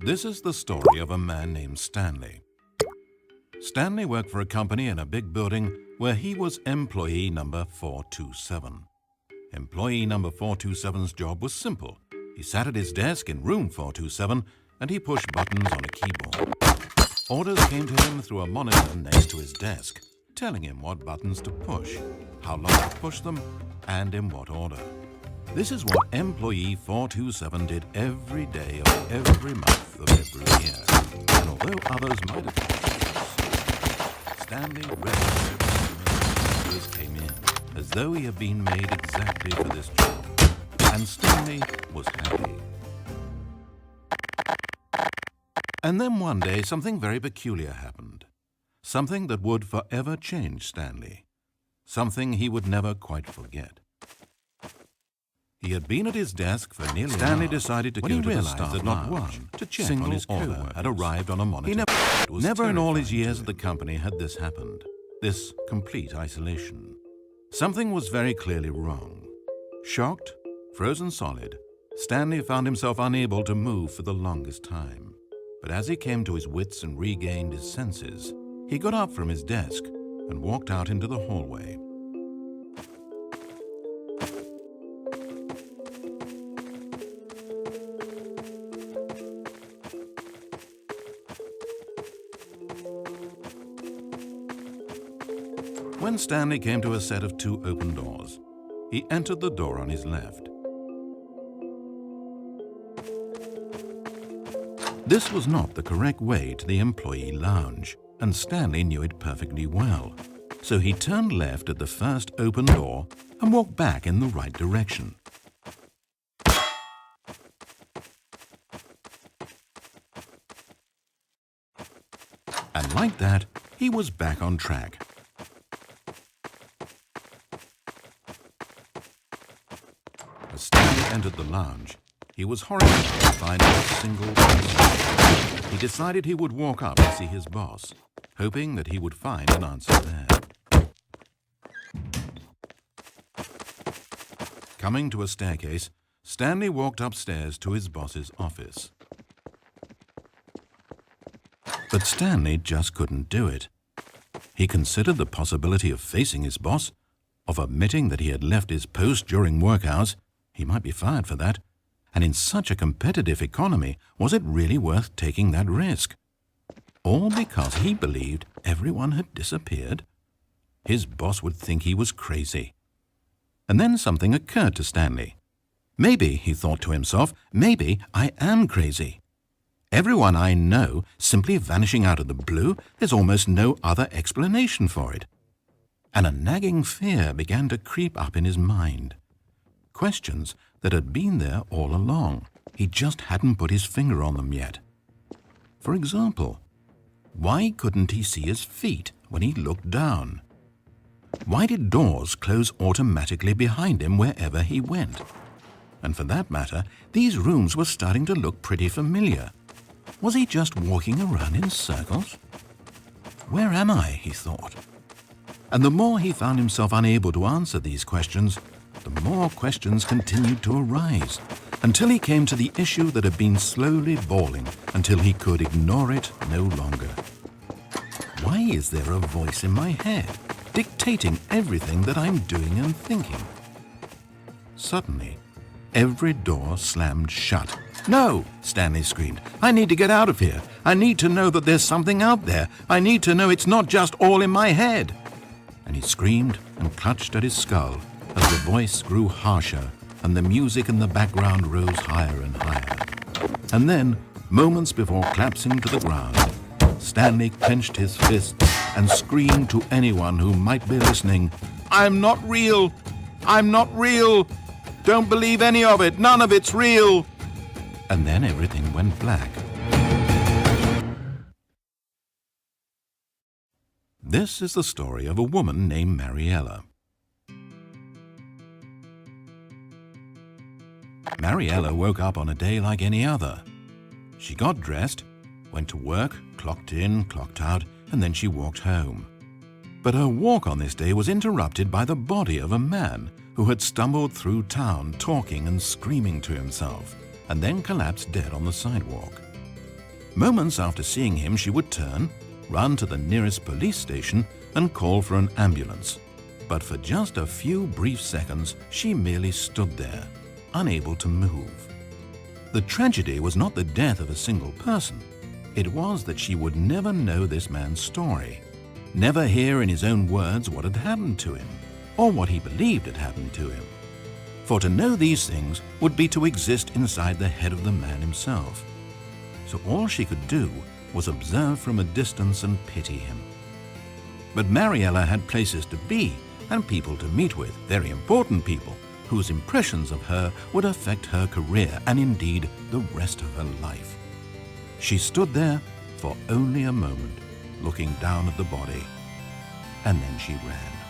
This is the story of a man named Stanley. Stanley worked for a company in a big building where he was employee number 427. Employee number 427's job was simple. He sat at his desk in room 427 and he pushed buttons on a keyboard. Orders came to him through a monitor next to his desk, telling him what buttons to push, how long to push them, and in what order. This is what employee 427 did every day of every month of every year. And although others might have done this, Stanley regularly orders came in as though he had been made exactly for this job. And Stanley was happy. And then one day something very peculiar happened. Something that would forever change Stanley. Something he would never quite forget. He had been at his desk for nearly Stanley decided to go to the staff that not one to check on his order had arrived on a monitor. He never in all his years at the company had this happened. This complete isolation. Something was very clearly wrong. Shocked, frozen solid, Stanley found himself unable to move for the longest time. But as he came to his wits and regained his senses, he got up from his desk and walked out into the hallway. When Stanley came to a set of two open doors, he entered the door on his left. This was not the correct way to the employee lounge, and Stanley knew it perfectly well. So he turned left at the first open door and walked back in the right direction. And like that, he was back on track. As Stanley entered the lounge, he was horrified to find not a single person. He decided he would walk up and see his boss, hoping that he would find an answer there. Coming to a staircase, Stanley walked upstairs to his boss's office. But Stanley just couldn't do it. He considered the possibility of facing his boss, of admitting that he had left his post during work hours. He might be fired for that. And in such a competitive economy, was it really worth taking that risk? All because he believed everyone had disappeared? His boss would think he was crazy. And then something occurred to Stanley. Maybe, he thought to himself, maybe I am crazy. Everyone I know simply vanishing out of the blue, there's almost no other explanation for it. And a nagging fear began to creep up in his mind. Questions that had been there all along. He just hadn't put his finger on them yet. For example, why couldn't he see his feet when he looked down? Why did doors close automatically behind him wherever he went? And for that matter, these rooms were starting to look pretty familiar. Was he just walking around in circles? Where am I, he thought. And the more he found himself unable to answer these questions, the more questions continued to arise, until he came to the issue that had been slowly boiling until he could ignore it no longer. Why is there a voice in my head, dictating everything that I'm doing and thinking? Suddenly, every door slammed shut. "No!" Stanley screamed. "I need to get out of here. I need to know that there's something out there. I need to know it's not just all in my head." And he screamed and clutched at his skull as the voice grew harsher and the music in the background rose higher and higher. And then, moments before collapsing to the ground, Stanley clenched his fists and screamed to anyone who might be listening, "I'm not real! I'm not real! Don't believe any of it! None of it's real!" And then everything went black. This is the story of a woman named Mariella. Mariella woke up on a day like any other. She got dressed, went to work, clocked in, clocked out, and then she walked home. But her walk on this day was interrupted by the body of a man who had stumbled through town talking and screaming to himself, and then collapsed dead on the sidewalk. Moments after seeing him, she would turn, run to the nearest police station and call for an ambulance. But for just a few brief seconds, she merely stood there, unable to move. The tragedy was not the death of a single person. It was that she would never know this man's story, never hear in his own words what had happened to him, or what he believed had happened to him. For to know these things would be to exist inside the head of the man himself. So all she could do was observe from a distance and pity him. But Mariella had places to be and people to meet with, very important people, whose impressions of her would affect her career and indeed the rest of her life. She stood there for only a moment, looking down at the body, and then she ran.